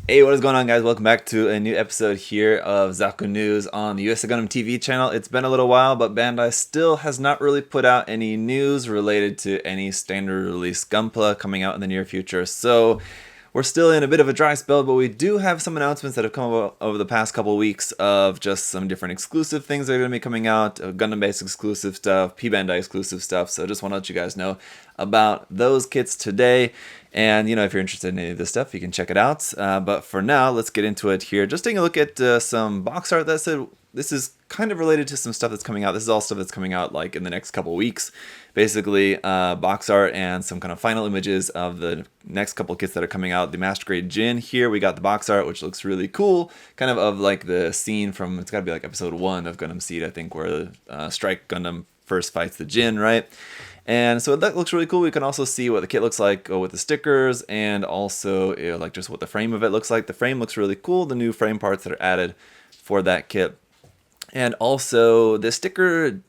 Hey, what is going on, guys? Welcome back to a new episode here of Zaku News on the USA Gundam TV channel. It's been a little while, but Bandai still has not really put out any news related to any standard release Gunpla coming out in the near future. So we're still in a bit of a dry spell, but we do have some announcements that have come over the past couple of weeks of just some different exclusive things that are going to be coming out, Gundam-based exclusive stuff, P-Bandai exclusive stuff. So I just want to let you guys know about those kits today. And, if you're interested in any of this stuff, you can check it out. But for now, let's get into it here. Just taking a look at some box art that said this is kind of related to some stuff that's coming out. This is all stuff that's coming out like in the next couple weeks. Basically, box art and some kind of final images of the next couple kits that are coming out. The Master Grade Jin here, we got the box art, which looks really cool. Kind of like the scene from, it's got to be like episode 1 of Gundam Seed, I think, where Strike Gundam first fights the Jin, right? And so that looks really cool. We can also see what the kit looks like with the stickers, and also like just what the frame of it looks like. The frame looks really cool, the new frame parts that are added for that kit. And also the sticker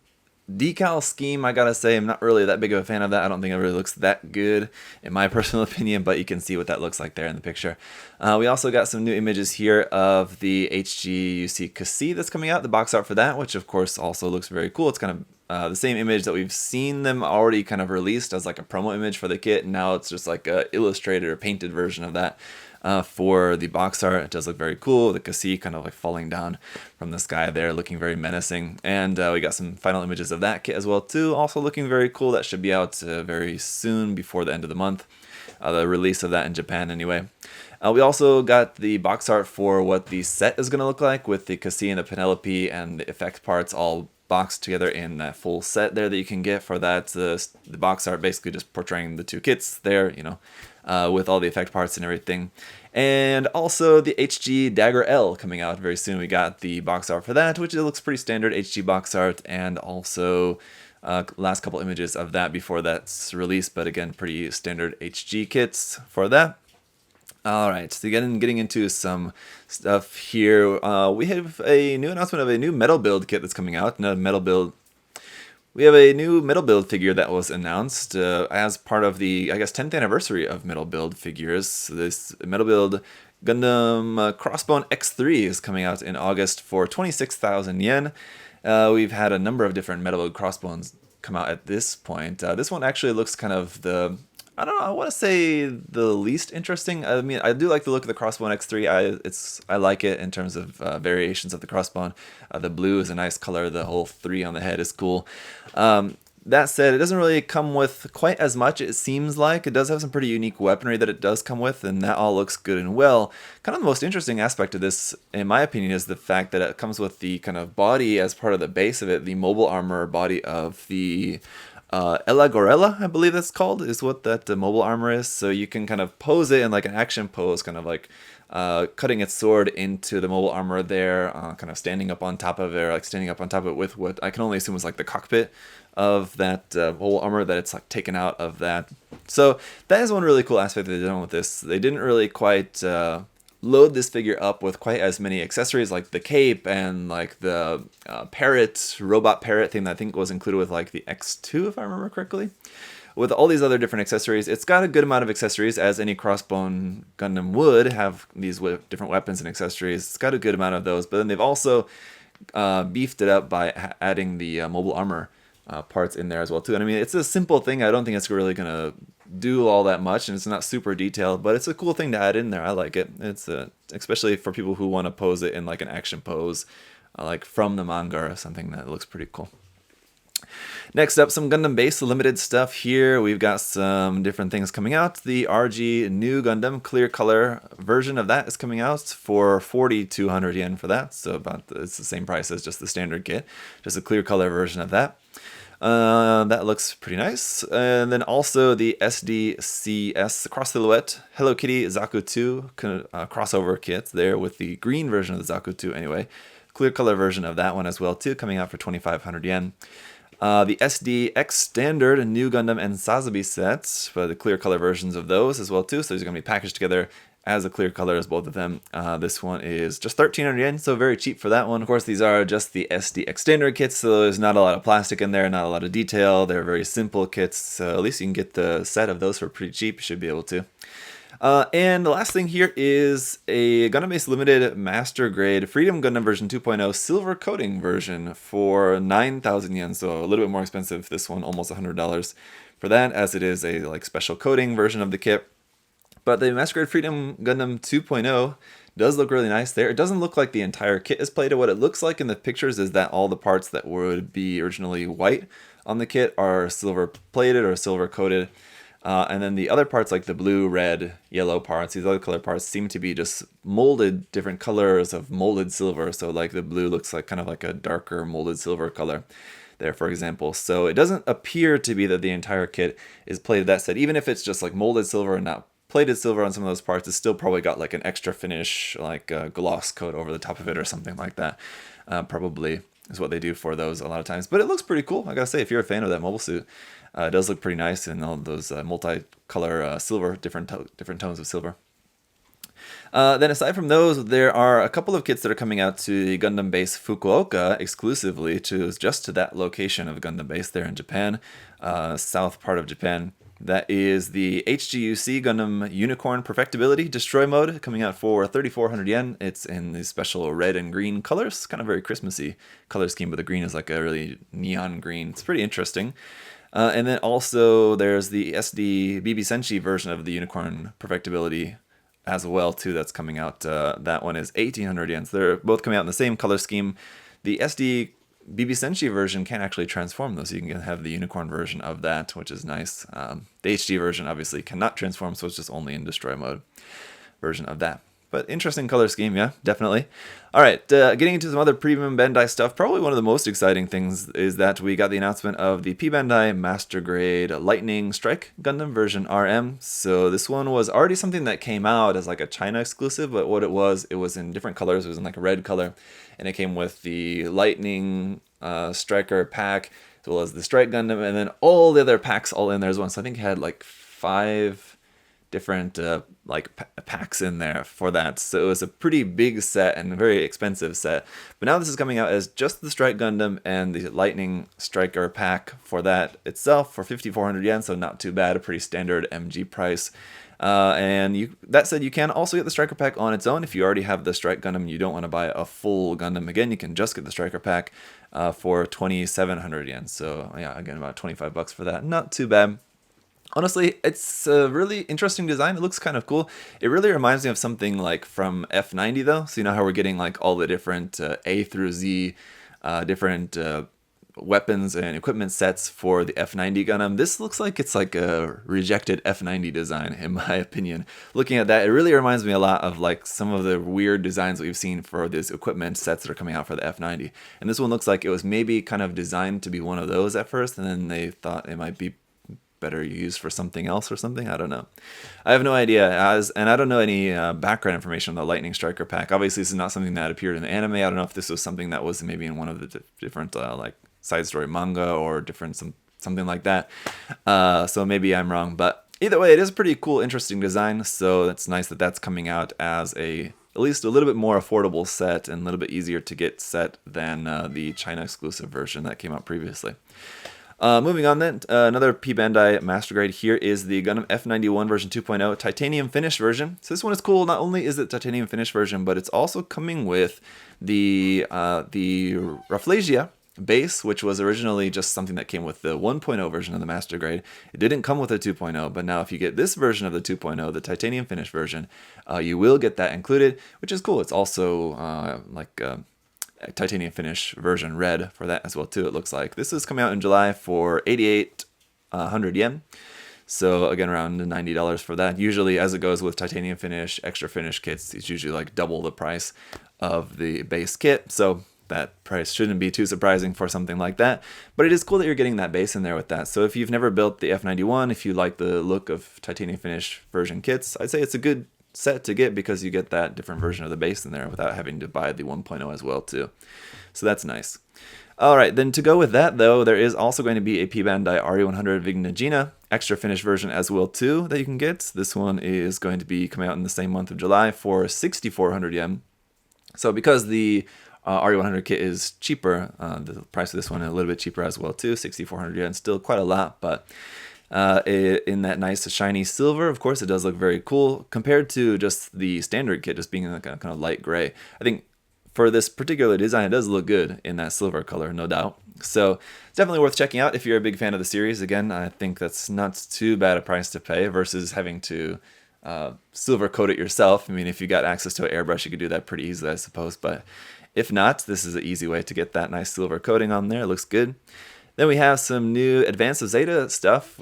decal scheme, I gotta say, I'm not really that big of a fan of that. I don't think it really looks that good in my personal opinion, but you can see what that looks like there in the picture. We also got some new images here of the Hgce Hgce that's coming out, the box art for that, which of course also looks very cool. It's kind of the same image that we've seen them already kind of released as like a promo image for the kit, and now it's just like a illustrated or painted version of that. For the box art, it does look very cool. The Hgce kind of like falling down from the sky there, looking very menacing. And we got some final images of that kit as well too, also looking very cool. That should be out very soon, before the end of the month. The release of that in Japan anyway. We also got the box art for what the set is going to look like, with the Hgce and the Penelope and the effect parts all boxed together in that full set there that you can get for that. The box art basically just portraying the two kits there, with all the effect parts and everything. And also the Hg Dagger L coming out very soon. We got the box art for that, which it looks pretty standard Hg box art, and also last couple images of that before that's released, but again, pretty standard Hg kits for that. Alright, so getting into some stuff here, we have a new announcement of a new metal build kit that's coming out. We have a new metal build figure that was announced as part of the, 10th anniversary of metal build figures. So this metal build Gundam Crossbone X3 is coming out in August for 26,000 yen. We've had a number of different metal build crossbones come out at this point. This one actually looks kind of I want to say the least interesting. I mean, I do like the look of the Crossbone X3. I like it in terms of variations of the Crossbone. The blue is a nice color. The whole 3 on the head is cool. That said, it doesn't really come with quite as much, it seems like. It does have some pretty unique weaponry that it does come with, and that all looks good and well. Kind of the most interesting aspect of this, in my opinion, is the fact that it comes with the kind of body as part of the base of it, the mobile armor body of the Ella Gorilla, I believe that's called, is what that mobile armor is. So you can kind of pose it in like an action pose, kind of like cutting its sword into the mobile armor there, kind of standing up on top of it, or like standing up on top of it with what I can only assume was like the cockpit of that mobile armor that it's like taken out of that. So that is one really cool aspect that they've done with this. They didn't really quite load this figure up with quite as many accessories, like the cape and like the robot parrot thing that I think was included with like the X2, if I remember correctly. With all these other different accessories, it's got a good amount of accessories, as any Crossbone Gundam would have these different weapons and accessories. It's got a good amount of those, but then they've also beefed it up by adding the mobile armor parts in there as well too. And I mean, it's a simple thing. I don't think it's really gonna do all that much, and it's not super detailed, but it's a cool thing to add in there. I like it. It's especially for people who want to pose it in like an action pose, like from the manga or something. That looks pretty cool. Next up, some Gundam base limited stuff here. We've got some different things coming out. The RG New Gundam clear color version of that is coming out for 4,200 yen for that. So it's the same price as just the standard kit, just a clear color version of that. That looks pretty nice. And then also the SDCS Cross Silhouette Hello Kitty Zaku 2 crossover kit there, with the green version of the Zaku 2 anyway. Clear color version of that one as well too, coming out for 2,500 yen. The SDX Standard New Gundam and Sazabi sets, for the clear color versions of those as well too. So these are going to be packaged together as a clear color as both of them. This one is just 1,300 yen, so very cheap for that one. Of course, these are just the SDX Standard kits, so there's not a lot of plastic in there, not a lot of detail. They're very simple kits, so at least you can get the set of those for pretty cheap. You should be able to. And the last thing here is a Gundam Base Limited Master Grade Freedom Gundam version 2.0 silver coating version for 9,000 yen, so a little bit more expensive. This one almost $100 for that, as it is a like special coating version of the kit. But the Master Grade Freedom Gundam 2.0 does look really nice there. It doesn't look like the entire kit is plated. What it looks like in the pictures is that all the parts that would be originally white on the kit are silver plated or silver coated. And then the other parts, like the blue, red, yellow parts, these other color parts seem to be just molded different colors of molded silver. So like the blue looks like kind of like a darker molded silver color there, for example. So it doesn't appear to be that the entire kit is plated. That said, even if it's just like molded silver and not plated silver on some of those parts, it's still probably got like an extra finish, like a gloss coat over the top of it or something like that. Probably is what they do for those a lot of times. But it looks pretty cool. I gotta say, if you're a fan of that mobile suit, it does look pretty nice in all those multi-color silver, different tones of silver. Then aside from those, there are a couple of kits that are coming out to the Gundam Base Fukuoka exclusively, just to that location of Gundam Base there in Japan, south part of Japan. That is the Hguc Gundam Unicorn Perfectability Destroy Mode, coming out for 3,400 yen. It's in the special red and green colors, kind of very Christmassy color scheme, but the green is like a really neon green. It's pretty interesting. And then also there's the SD BB Senshi version of the Unicorn Perfectability as well too. That's coming out. That one is 1,800 yen. So they're both coming out in the same color scheme. The SD BB Senshi version can actually transform though, so you can have the Unicorn version of that, which is nice. The HD version obviously cannot transform, so it's just only in Destroy mode version of that. But interesting color scheme, yeah, definitely. All right, getting into some other premium Bandai stuff, probably one of the most exciting things is that we got the announcement of the P-Bandai Master Grade Lightning Strike Gundam version RM. So this one was already something that came out as like a China exclusive, but what it was in different colors. It was in like a red color, and it came with the Lightning Striker pack, as well as the Strike Gundam, and then all the other packs all in there as well. So I think it had like 5 different packs in there for that. So it was a pretty big set and a very expensive set. But now this is coming out as just the Strike Gundam and the Lightning Striker pack for that itself for 5,400 yen, so not too bad, a pretty standard MG price. That said, you can also get the Striker pack on its own. If you already have the Strike Gundam and you don't want to buy a full Gundam again, you can just get the Striker pack for 2,700 yen. So yeah, again, about 25 bucks for that. Not too bad. Honestly, it's a really interesting design. It looks kind of cool. It really reminds me of something like from F90 though. So you know how we're getting like all the different A through Z different weapons and equipment sets for the F90 Gundam. This looks like it's like a rejected F90 design in my opinion. Looking at that, it really reminds me a lot of like some of the weird designs that we've seen for these equipment sets that are coming out for the F90. And this one looks like it was maybe kind of designed to be one of those at first, and then they thought it might be better used for something else or something. I don't know. I have no idea. And I don't know any background information on the Lightning Striker pack. Obviously, this is not something that appeared in the anime. I don't know if this was something that was maybe in one of the different like side story manga or different something like that. So maybe I'm wrong, but either way, it is a pretty cool, interesting design. So it's nice that that's coming out as at least a little bit more affordable set and a little bit easier to get set than the China exclusive version that came out previously. Moving on then, another P-Bandai Master Grade here is the Gundam F91 version 2.0 Titanium Finish version. So this one is cool. Not only is it Titanium Finish version, but it's also coming with the Rafflesia base, which was originally just something that came with the 1.0 version of the Master Grade. It didn't come with a 2.0, but now if you get this version of the 2.0, the Titanium Finish version, you will get that included, which is cool. It's also Titanium Finish version red for that as well too, it looks like. This is coming out in July for 8,800 yen. So again, around $90 for that. Usually, as it goes with Titanium Finish, extra finish kits, it's usually like double the price of the base kit. So that price shouldn't be too surprising for something like that. But it is cool that you're getting that base in there with that. So if you've never built the F91, if you like the look of Titanium Finish version kits, I'd say it's a good set to get because you get that different version of the base in there without having to buy the 1.0 as well too. So that's nice. Alright, then to go with that though, there is also going to be a P-Bandai RE100 Vignagina extra finish version as well too that you can get. This one is going to be coming out in the same month of July for 6,400 yen. So because the RE100 kit is cheaper, the price of this one is a little bit cheaper as well too, 6,400 yen, still quite a lot, but in that nice shiny silver. Of course, it does look very cool compared to just the standard kit, just being like a kind of light gray. I think for this particular design, it does look good in that silver color, no doubt. So it's definitely worth checking out if you're a big fan of the series. Again, I think that's not too bad a price to pay versus having to silver coat it yourself. I mean, if you got access to an airbrush, you could do that pretty easily, I suppose. But if not, this is an easy way to get that nice silver coating on there. It looks good. Then we have some new Advanced of Zeta stuff.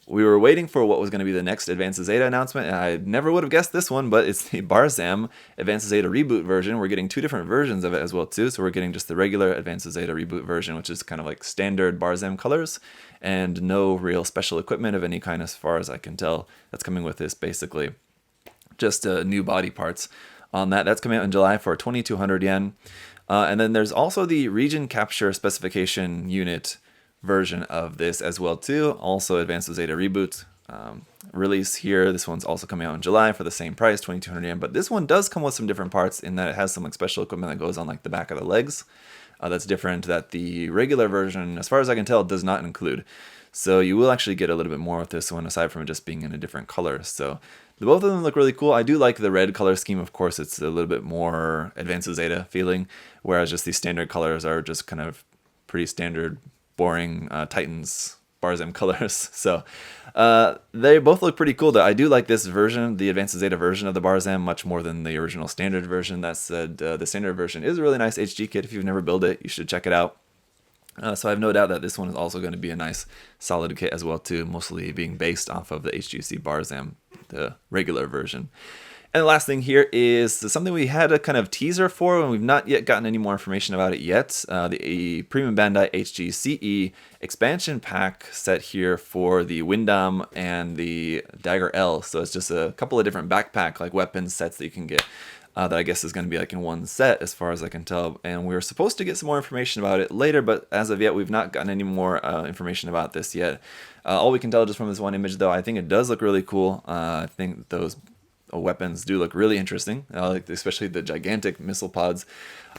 We were waiting for what was going to be the next Advanced of Zeta announcement, and I never would have guessed this one, but it's the Barzam Advanced of Zeta reboot version. We're getting 2 different versions of it as well, too. So we're getting just the regular Advanced of Zeta reboot version, which is kind of like standard Barzam colors, and no real special equipment of any kind as far as I can tell that's coming with this, basically. Just new body parts on that. That's coming out in July for 2,200 yen. And then there's also the region capture specification unit version of this as well too. Also Advanced of Zeta reboot release here. This one's also coming out in July for the same price, 2,200 yen. But this one does come with some different parts in that it has some like special equipment that goes on like the back of the legs. That's different that the regular version, as far as I can tell, does not include. So you will actually get a little bit more with this one aside from it just being in a different color. So both of them look really cool. I do like the red color scheme. Of course, it's a little bit more Advanced of Zeta feeling, whereas just these standard colors are just kind of pretty standard, boring Titans Barzam colors. So they both look pretty cool though. I do like this version, the Advanced of Zeta version of the Barzam, much more than the original standard version. That said, the standard version is a really nice HG kit. If you've never built it, you should check it out. So I have no doubt that this one is also going to be a nice solid kit as well too, mostly being based off of the Hgce Barzam, the regular version. And the last thing here is something we had a kind of teaser for, and we've not yet gotten any more information about it yet. The Premium Bandai Hgce expansion pack set here for the Windam and the Dagger L. So it's just a couple of different backpack like weapons sets that you can get. That I guess is going to be like in one set as far as I can tell. And we were supposed to get some more information about it later, but as of yet, we've not gotten any more information about this yet. All we can tell just from this one image, though, I think it does look really cool. I think those weapons do look really interesting, like especially the gigantic missile pods.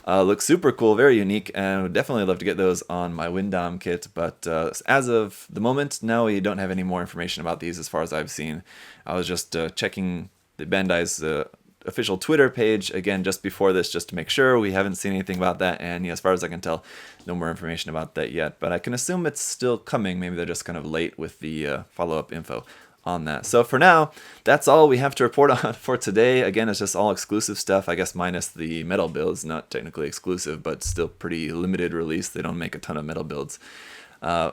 Look super cool, very unique, and would definitely love to get those on my Windam kit. But as of the moment, no, we don't have any more information about these as far as I've seen. I was just checking the Bandai's official Twitter page again just before this, just to make sure. We haven't seen anything about that, and yeah, as far as I can tell, no more information about that yet, but I can assume it's still coming. Maybe they're just kind of late with the follow-up info on that. So for now, that's all we have to report on for today. Again, it's just all exclusive stuff, I guess, minus the metal builds. Not technically exclusive, but still pretty limited release. They don't make a ton of metal builds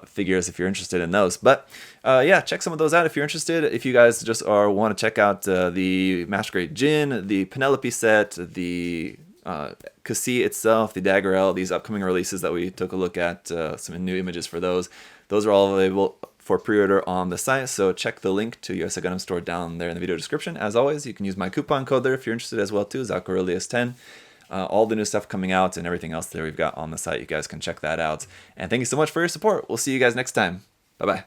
figures if you're interested in those. But yeah, check some of those out if you're interested. If you guys just want to check out the Master Grade Jin, the Penelope set, the Hgce itself, the Dagger L, these upcoming releases that we took a look at, some new images for those. Those are all available for pre-order on the site, so check the link to USA Gundam Store down there in the video description. As always, you can use my coupon code there if you're interested as well too, Zaku10. All the new stuff coming out and everything else there we've got on the site. You guys can check that out. And thank you so much for your support. We'll see you guys next time. Bye-bye.